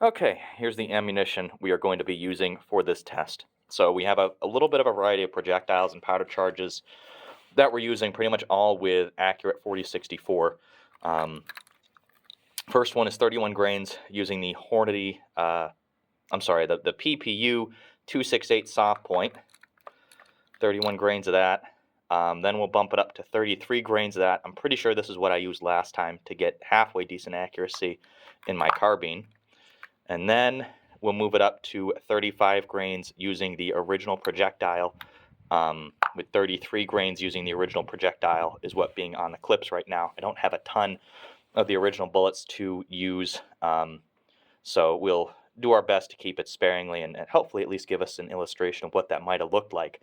Okay, here's the ammunition we are going to be using for this test. So we have a little bit of a variety of projectiles and powder charges that we're using, pretty much all with accurate 4064. First one is 31 grains using the Hornady, the PPU 268 soft point. 31 grains of that. Then we'll bump it up to 33 grains of that. I'm pretty sure this is what I used last time to get halfway decent accuracy in my carbine. And then we'll move it up to 35 grains using the original projectile, with 33 grains using the original projectile is what being on the clips right now. I don't have a ton of the original bullets to use, so we'll do our best to keep it sparingly and hopefully at least give us an illustration of what that might have looked like.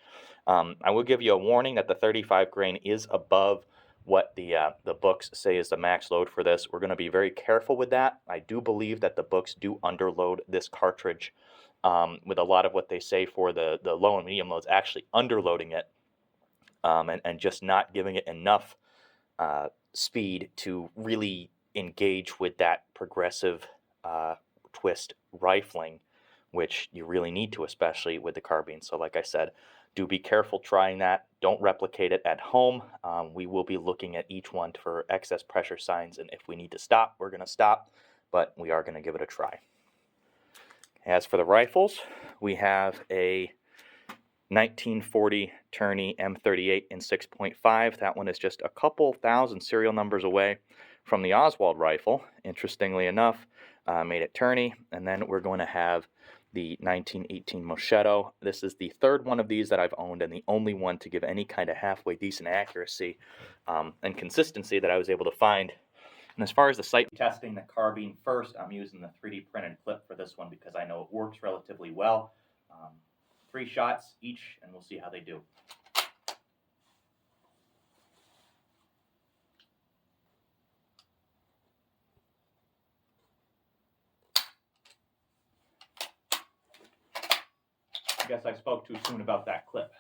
I will give you a warning that the 35 grain is above what the books say is the max load for this. We're going to be very careful with that. I do believe that the books do underload this cartridge, with a lot of what they say for the low and medium loads actually underloading it, and just not giving it enough speed to really engage with that progressive twist rifling, which you really need to, especially with the carbine. So like I said, do be careful trying that. Don't replicate it at home. We will be looking at each one for excess pressure signs, and if we need to stop, we're going to stop, but we are going to give it a try. As for the rifles, we have a 1940 tourney M38 in 6.5. That one is just a couple thousand serial numbers away from the Oswald rifle, interestingly enough. Made it tourney. And then we're going to have the 1918 Moschetto. This is the third one of these that I've owned and the only one to give any kind of halfway decent accuracy and consistency that I was able to find. And as far as the sight testing the carbine first, I'm using the 3D printed clip for this one because I know it works relatively well. 3 shots each, and we'll see how they do. I guess I spoke too soon about that clip.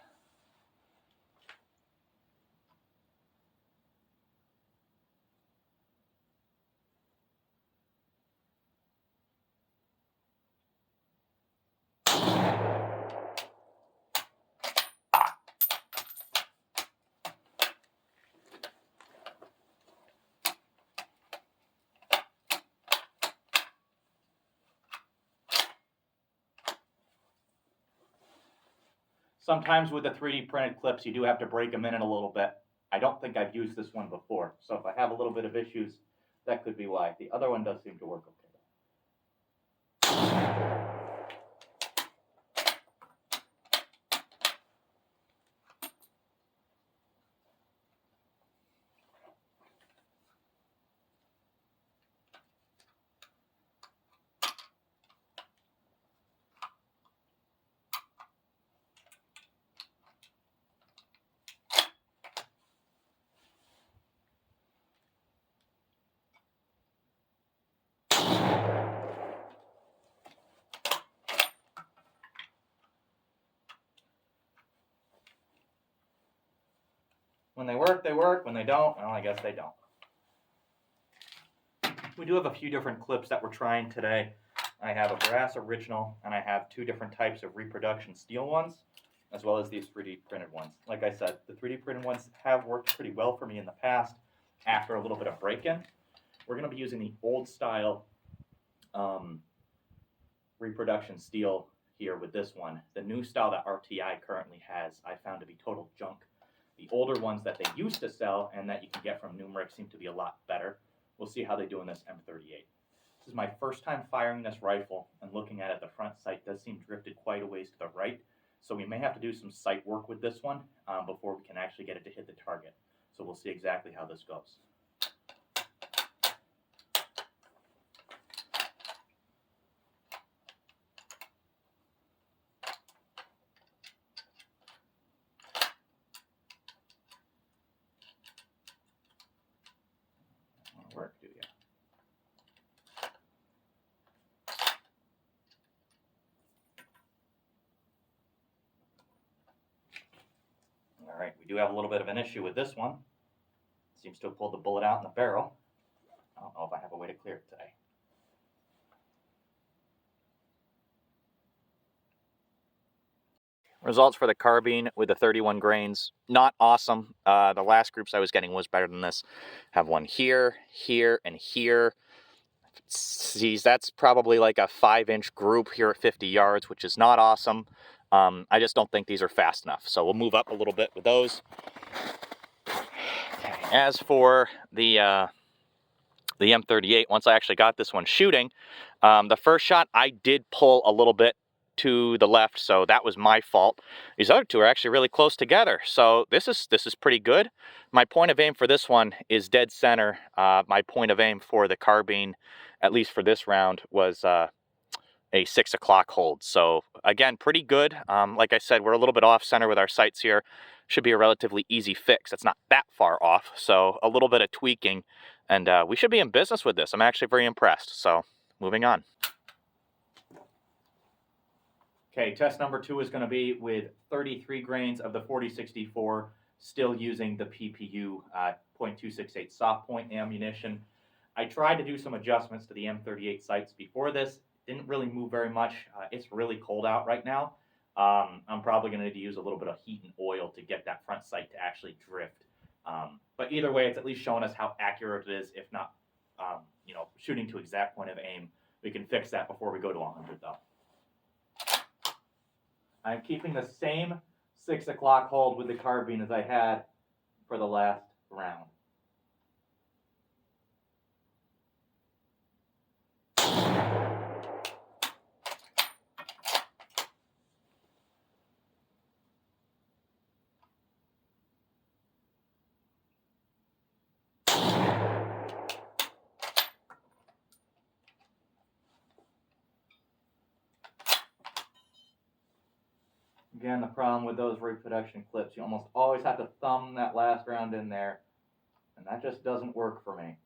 Sometimes with the 3D printed clips, you do have to break them in a little bit. I don't think I've used this one before, so if I have a little bit of issues, that could be why. The other one does seem to work okay. When they work, they work. When they don't, well, I guess they don't. We do have a few different clips that we're trying today. I have a brass original, and I have 2 different types of reproduction steel ones, as well as these 3D printed ones. Like I said, the 3D printed ones have worked pretty well for me in the past after a little bit of break-in. We're going to be using the old style reproduction steel here with this one. The new style that RTI currently has, I found to be total junk. The older ones that they used to sell and that you can get from Numeric seem to be a lot better. We'll see how they do in this M38. This is my first time firing this rifle, and looking at it, the front sight does seem drifted quite a ways to the right. So we may have to do some sight work with this one before we can actually get it to hit the target. So we'll see exactly how this goes. Work, do you? All right, we do have a little bit of an issue with this one. Seems to have pulled the bullet out in the barrel. I don't know if I have a way to clear it today. Results for the carbine with the 31 grains, not awesome. The last groups I was getting was better than this. Have one here, here, and here. See, that's probably like a 5-inch group here at 50 yards, which is not awesome. I just don't think these are fast enough. So we'll move up a little bit with those. As for the M38, once I actually got this one shooting, the first shot I did pull a little bit to the left, so that was my fault. These other two are actually really close together, so this is pretty good. My point of aim for this one is dead center. My point of aim for the carbine, at least for this round, was a 6 o'clock hold. So again, pretty good. Like I said, we're a little bit off center with our sights here. Should be a relatively easy fix. It's not that far off, so a little bit of tweaking, and we should be in business with this. I'm actually very impressed. So moving on. Okay, test number 2 is going to be with 33 grains of the 4064, still using the PPU .268 soft point ammunition. I tried to do some adjustments to the M38 sights before this. Didn't really move very much. It's really cold out right now. I'm probably going to need to use a little bit of heat and oil to get that front sight to actually drift. But either way, it's at least showing us how accurate it is, if not, shooting to exact point of aim. We can fix that before we go to 100 though. I'm keeping the same 6 o'clock hold with the carbine as I had for the last round. Again, the problem with those reproduction clips, you almost always have to thumb that last round in there, and that just doesn't work for me.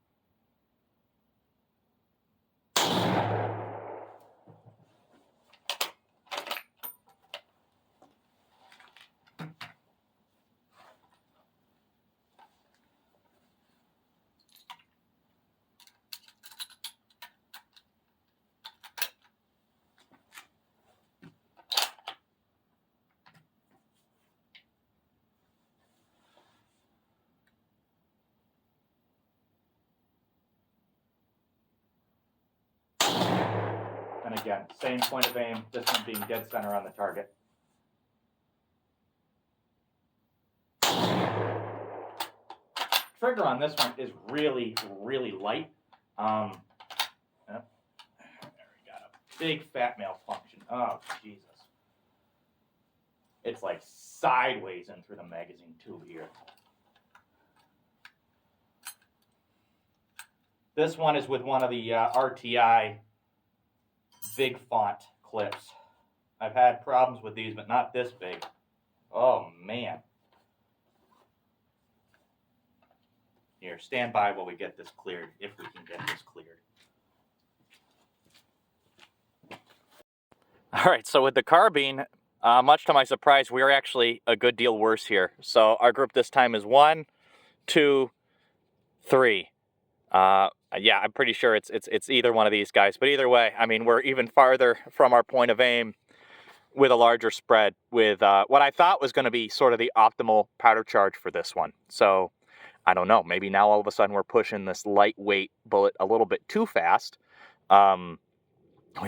And again, same point of aim, this one being dead center on the target. Trigger on this one is really, really light. There we got a big fat malfunction. Oh, Jesus. It's like sideways in through the magazine tube here. This one is with one of the RTI big font clips. I've had problems with these, but not this big. Oh, man. Here, stand by while we get this cleared, if we can get this cleared. All right, so with the carbine, much to my surprise, we're actually a good deal worse here. So our group this time is 1, 2, 3. Yeah, I'm pretty sure it's either one of these guys. But either way, I mean, we're even farther from our point of aim with a larger spread with what I thought was going to be sort of the optimal powder charge for this one. So I don't know. Maybe now all of a sudden we're pushing this lightweight bullet a little bit too fast. We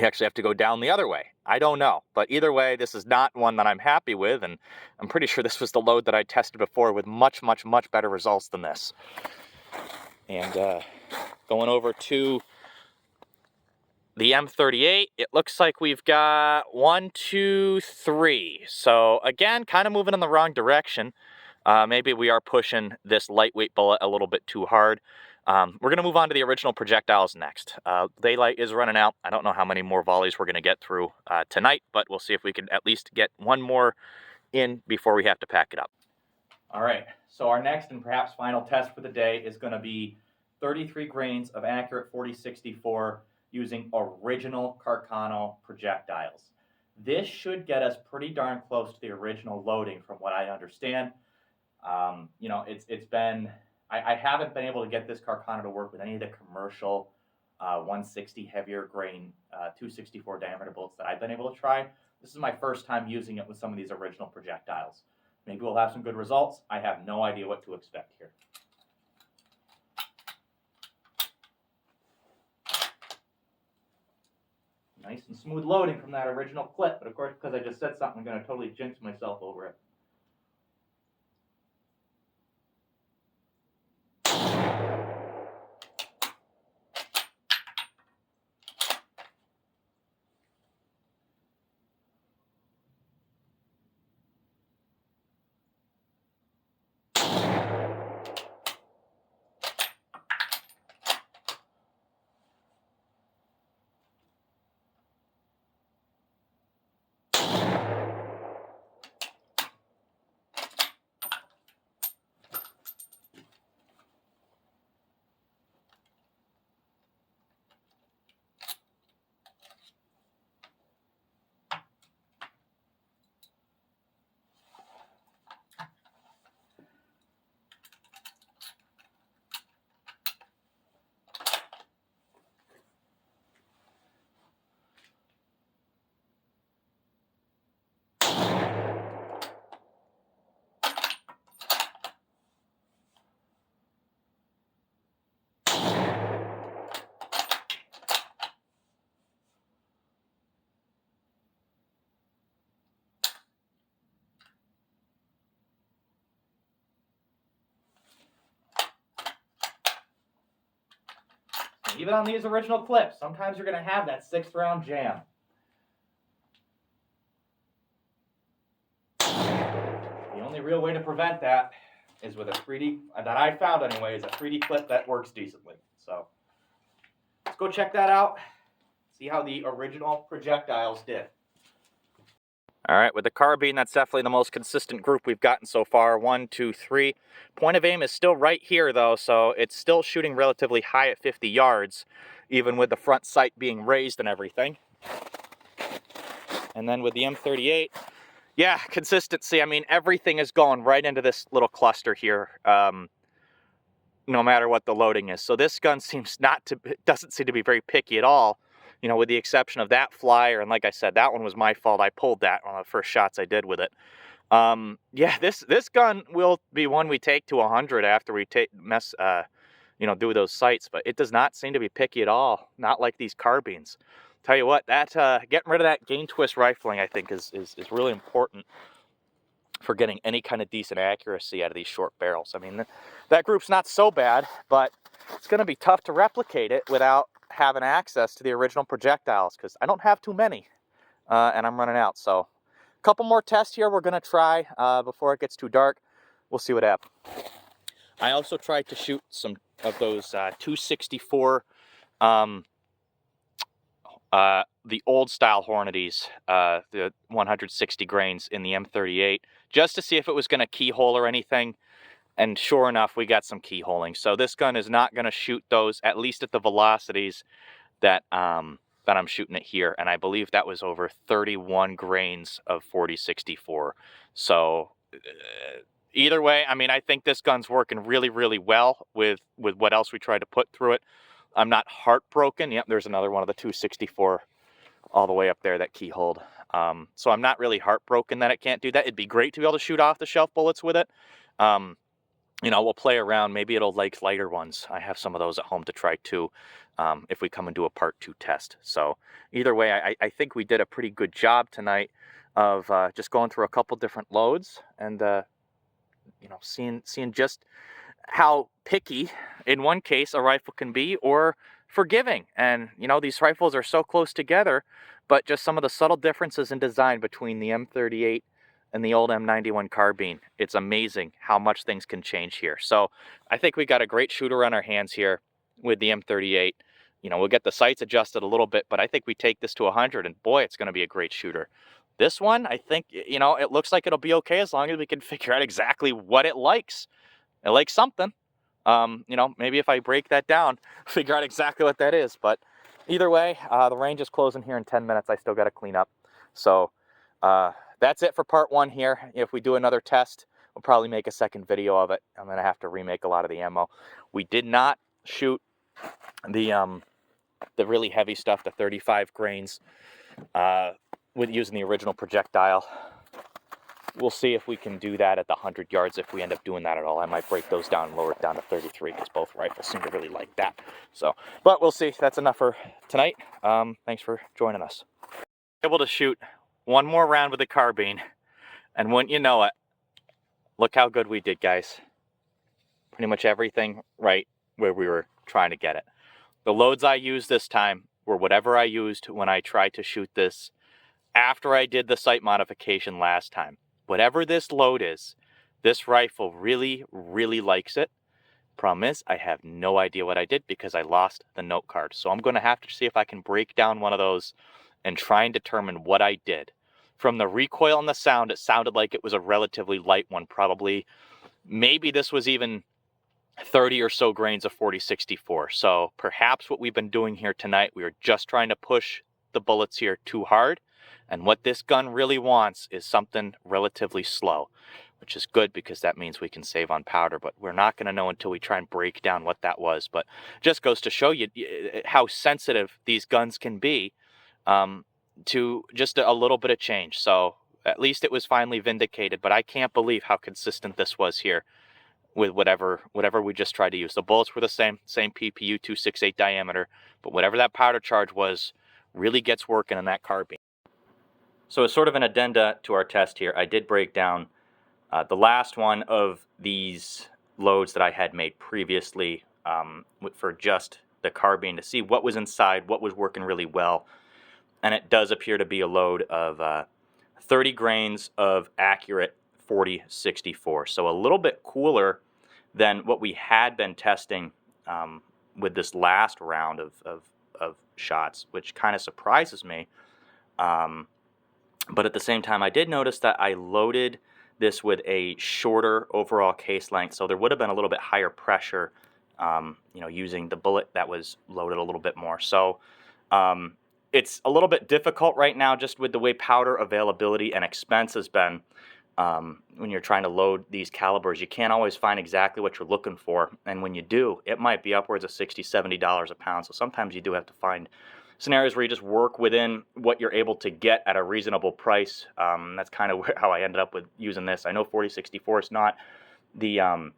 actually have to go down the other way. I don't know. But either way, this is not one that I'm happy with. And I'm pretty sure this was the load that I tested before with much, much, much better results than this. And going over to the M38, it looks like we've got 1, 2, 3. So again, kind of moving in the wrong direction. Maybe we are pushing this lightweight bullet a little bit too hard. We're going to move on to the original projectiles next. Daylight is running out. I don't know how many more volleys we're going to get through tonight, but we'll see if we can at least get one more in before we have to pack it up. All right, so our next and perhaps final test for the day is going to be 33 grains of accurate 4064 using original Carcano projectiles. This should get us pretty darn close to the original loading from what I understand. It's been, I haven't been able to get this Carcano to work with any of the commercial 160 heavier grain 264 diameter bullets that I've been able to try. This is my first time using it with some of these original projectiles. Maybe we'll have some good results. I have no idea what to expect here. Nice and smooth loading from that original clip, but of course, because I just said something, I'm going to totally jinx myself over it. Even on these original clips, sometimes you're going to have that 6th round jam. The only real way to prevent that is with a 3D, that I found anyway, is a 3D clip that works decently. So let's go check that out, see how the original projectiles did. All right, with the carbine, that's definitely the most consistent group we've gotten so far. 1, 2, 3. Point of aim is still right here, though, so it's still shooting relatively high at 50 yards, even with the front sight being raised and everything. And then with the M38, yeah, consistency. I mean, everything is going right into this little cluster here, no matter what the loading is. So this gun doesn't seem to be very picky at all. You know, with the exception of that flyer, and like I said, that one was my fault. I pulled that on the first shots I did with it. Yeah, this gun will be one we take to 100 after we do those sights, but it does not seem to be picky at all. Not like these carbines. Tell you what, that getting rid of that gain twist rifling, I think, is really important for getting any kind of decent accuracy out of these short barrels. I mean, that group's not so bad, but it's going to be tough to replicate it without having access to the original projectiles, because I don't have too many, and I'm running out. So a couple more tests here we're going to try before it gets too dark. We'll see what happens. I also tried to shoot some of those 264, the old style Hornadies, the 160 grains in the M38, just to see if it was going to keyhole or anything. And sure enough, we got some keyholing. So this gun is not going to shoot those, at least at the velocities that I'm shooting it here. And I believe that was over 31 grains of 4064. So either way, I mean, I think this gun's working really, really well with what else we tried to put through it. I'm not heartbroken. Yep, there's another one of the 264 all the way up there that keyholed. So I'm not really heartbroken that it can't do that. It'd be great to be able to shoot off-the-shelf bullets with it. You know, we'll play around. Maybe it'll like lighter ones. I have some of those at home to try too, if we come and do a part 2 test. So either way, I think we did a pretty good job tonight of just going through a couple different loads and you know, seeing just how picky in one case a rifle can be, or forgiving. And you know, these rifles are so close together, but just some of the subtle differences in design between the M38 and the old M91 carbine. It's amazing how much things can change here. So I think we got a great shooter on our hands here with the M38. You know, we'll get the sights adjusted a little bit, but I think we take this to 100 and boy, it's going to be a great shooter. This one, I think, you know, it looks like it'll be okay as long as we can figure out exactly what it likes. It likes something. You know, maybe if I break that down, figure out exactly what that is. But either way, the range is closing here in 10 minutes. I still got to clean up. So that's it for part 1 here. If we do another test, we'll probably make a second video of it. I'm going to have to remake a lot of the ammo. We did not shoot the really heavy stuff, the 35 grains. with using the original projectile. We'll see if we can do that at the 100 yards if we end up doing that at all. I might break those down and lower it down to 33 because both rifles seem to really like that. So, but we'll see. That's enough for tonight. Thanks for joining us. Able to shoot one more round with the carbine, and wouldn't you know it, look how good we did, guys. Pretty much everything right where we were trying to get it. The loads I used this time were whatever I used when I tried to shoot this after I did the sight modification last time. Whatever this load is, this rifle really, really likes it. Problem is, I have no idea what I did because I lost the note card. So I'm going to have to see if I can break down one of those and try and determine what I did. From the recoil and the sound, it sounded like it was a relatively light one, probably. Maybe this was even 30 or so grains of 4064. So perhaps what we've been doing here tonight, we are just trying to push the bullets here too hard. And what this gun really wants is something relatively slow, which is good because that means we can save on powder. But we're not going to know until we try and break down what that was. But just goes to show you how sensitive these guns can be to just a little bit of change. So at least it was finally vindicated. But I can't believe how consistent this was here with whatever we just tried to use. The bullets were the same PPU 268 diameter. But whatever that powder charge was really gets working in that carbine. So as sort of an addenda to our test here, I did break down the last one of these loads that I had made previously for just the carbine to see what was inside, what was working really well. And it does appear to be a load of 30 grains of accurate 4064. So a little bit cooler than what we had been testing with this last round of shots, which kind of surprises me. But at the same time, I did notice that I loaded this with a shorter overall case length, so there would have been a little bit higher pressure, using the bullet that was loaded a little bit more. So it's a little bit difficult right now just with the way powder availability and expense has been. When you're trying to load these calibers, you can't always find exactly what you're looking for. And when you do, it might be upwards of $60, $70 a pound. So sometimes you do have to find scenarios where you just work within what you're able to get at a reasonable price. That's kind of how I ended up with using this. I know 4064 is not the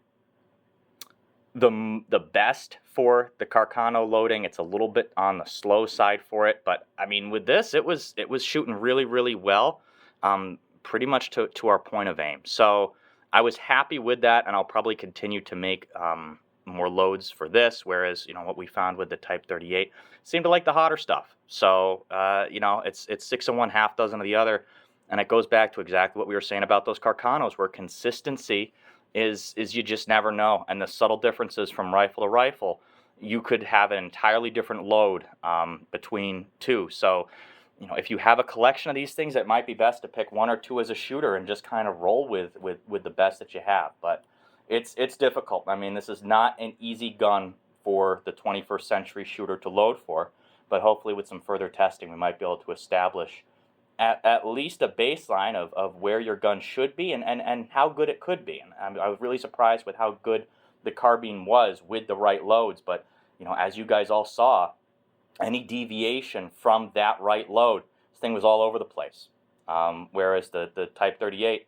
best for the Carcano loading. It's a little bit on the slow side for it, but I mean with this, it was shooting really, really well, pretty much to our point of aim. So I was happy with that, and I'll probably continue to make more loads for this, whereas what we found with the Type 38 seemed to like the hotter stuff. So it's 6 of one, half dozen of the other, and it goes back to exactly what we were saying about those Carcanos, where consistency is you just never know, and the subtle differences from rifle to rifle, you could have an entirely different load between two. So if you have a collection of these things, it might be best to pick one or two as a shooter and just kind of roll with the best that you have. But it's difficult. I mean, this is not an easy gun for the 21st century shooter to load for, but hopefully with some further testing we might be able to establish at least a baseline of where your gun should be and how good it could be. And I was really surprised with how good the carbine was with the right loads, but as you guys all saw, any deviation from that right load, this thing was all over the place. Whereas the Type 38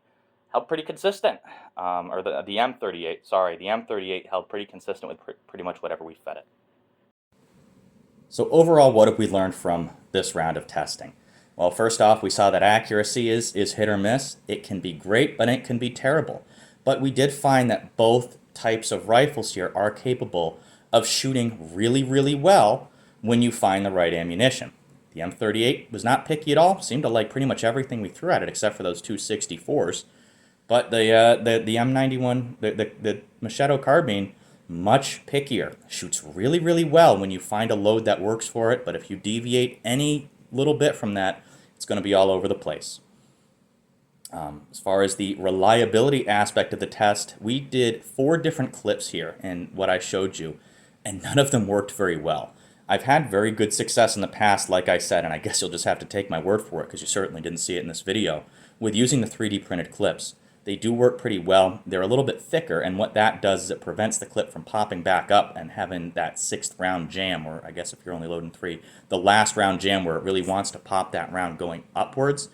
held pretty consistent, or the M38, sorry, the M38 held pretty consistent with pretty much whatever we fed it. So overall, what have we learned from this round of testing? Well, first off, we saw that accuracy is hit or miss. It can be great, but it can be terrible. But we did find that both types of rifles here are capable of shooting really, really well when you find the right ammunition. The M38 was not picky at all, seemed to like pretty much everything we threw at it except for those 264s. But the M91, the Moschetto carbine, much pickier. Shoots really, really well when you find a load that works for it, but if you deviate any little bit from that, it's going to be all over the place. As far as the reliability aspect of the test, we did 4 different clips here in what I showed you, and none of them worked very well. I've had very good success in the past, like I said, and I guess you'll just have to take my word for it because you certainly didn't see it in this video, with using the 3D printed clips. they do work pretty well. They're a little bit thicker, and what that does is it prevents the clip from popping back up and having that sixth round jam, or I guess if you're only loading 3, the last round jam where it really wants to pop that round going upwards.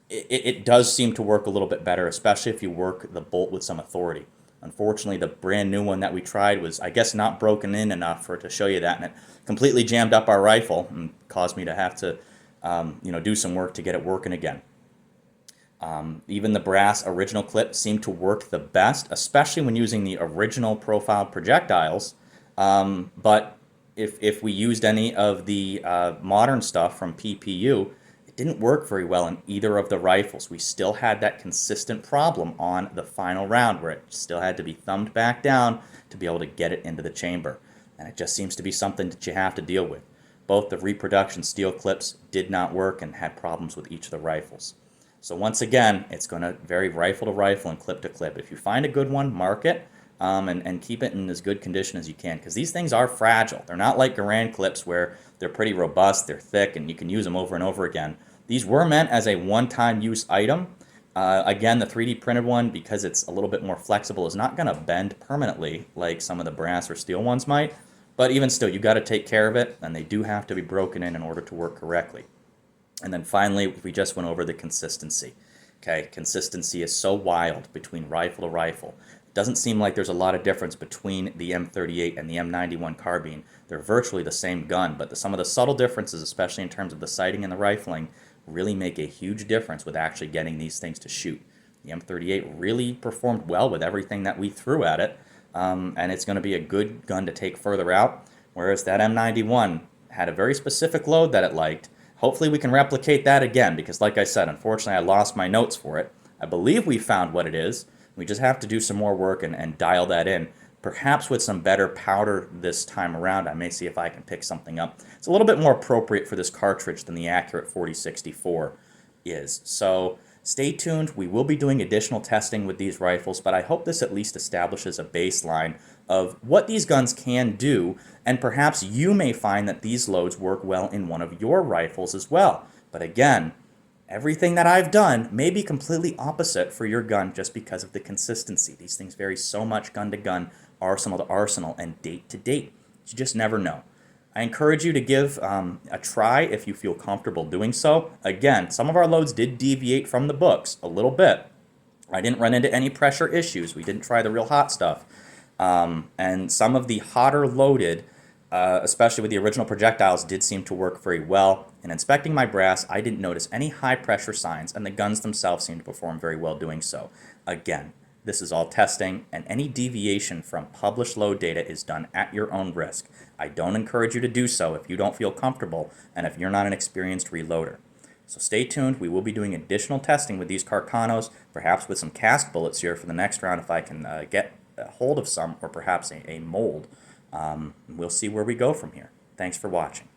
It does seem to work a little bit better, especially if you work the bolt with some authority. Unfortunately, the brand new one that we tried was, I guess, not broken in enough for it to show you that, and it completely jammed up our rifle and caused me to have to, do some work to get it working again. Even the brass original clip seemed to work the best, especially when using the original profiled projectiles. But if we used any of the modern stuff from PPU, it didn't work very well in either of the rifles. We still had that consistent problem on the final round where it still had to be thumbed back down to be able to get it into the chamber. And it just seems to be something that you have to deal with. Both the reproduction steel clips did not work and had problems with each of the rifles. So once again, it's going to vary rifle to rifle and clip to clip. If you find a good one, mark it and keep it in as good condition as you can, because these things are fragile. They're not like Garand clips where they're pretty robust, they're thick, and you can use them over and over again. These were meant as a one-time use item. Again, the 3D printed one, because it's a little bit more flexible, is not going to bend permanently like some of the brass or steel ones might. But even still, you got to take care of it, and they do have to be broken in order to work correctly. And then finally, we just went over the consistency. Okay, consistency is so wild between rifle to rifle. It doesn't seem like there's a lot of difference between the M38 and the M91 carbine. They're virtually the same gun, but some of the subtle differences, especially in terms of the sighting and the rifling, really make a huge difference with actually getting these things to shoot. The M38 really performed well with everything that we threw at it, and it's going to be a good gun to take further out, whereas that M91 had a very specific load that it liked. Hopefully we can replicate that again, because like I said, unfortunately I lost my notes for it. I believe we found what it is. We just have to do some more work and dial that in. Perhaps with some better powder this time around, I may see if I can pick something up. It's a little bit more appropriate for this cartridge than the Accurate 4064 is. So stay tuned. We will be doing additional testing with these rifles, but I hope this at least establishes a baseline of what these guns can do, and perhaps you may find that these loads work well in one of your rifles as well. But again, everything that I've done may be completely opposite for your gun just because of the consistency. These things vary so much gun to gun, arsenal to arsenal, and date to date. You just never know. I encourage you to give a try if you feel comfortable doing so. Again, some of our loads did deviate from the books a little bit. I didn't run into any pressure issues. We didn't try the real hot stuff. And some of the hotter loaded, especially with the original projectiles, did seem to work very well. In inspecting my brass, I didn't notice any high pressure signs, and the guns themselves seemed to perform very well doing so. Again, this is all testing, and any deviation from published load data is done at your own risk. I don't encourage you to do so if you don't feel comfortable and if you're not an experienced reloader. So stay tuned. We will be doing additional testing with these Carcanos, perhaps with some cast bullets here for the next round if I can get a hold of some, or perhaps a mold. We'll see where we go from here. Thanks for watching.